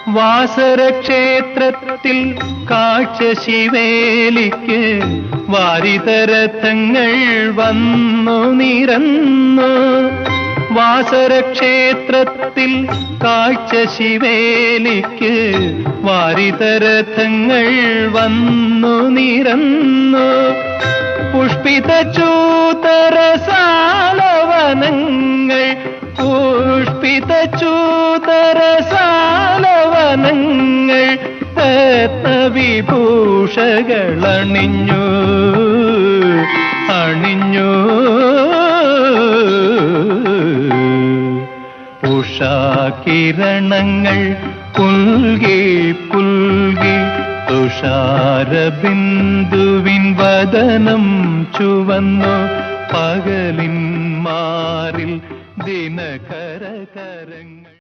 വാസരക്ഷേത്രത്തിൽ കാഴ്ച ശിവേലിക്ക് വാരിതരഥങ്ങൾ വന്നു നിരന്നു. വാസരക്ഷേത്രത്തിൽ കാഴ്ച ശിവേലിക്ക് വാരിതരഥങ്ങൾ വന്നു നിരന്നു. പുഷ്പിത ചൂതരസാലവനങ്ങൾ പുഷ്പിത ചൂതരസാലവനങ്ങൾ രത്നവിഭൂഷകളണിഞ്ഞു അണിഞ്ഞു. ഉഷാകിരണങ്ങൾ പുൽകി പുൽകി തുഷാരബിന്ദുവിൻ വദനം ചുവന്നു. പകലിൻ മാറിൽ ദിനകരകരങ്ങൾ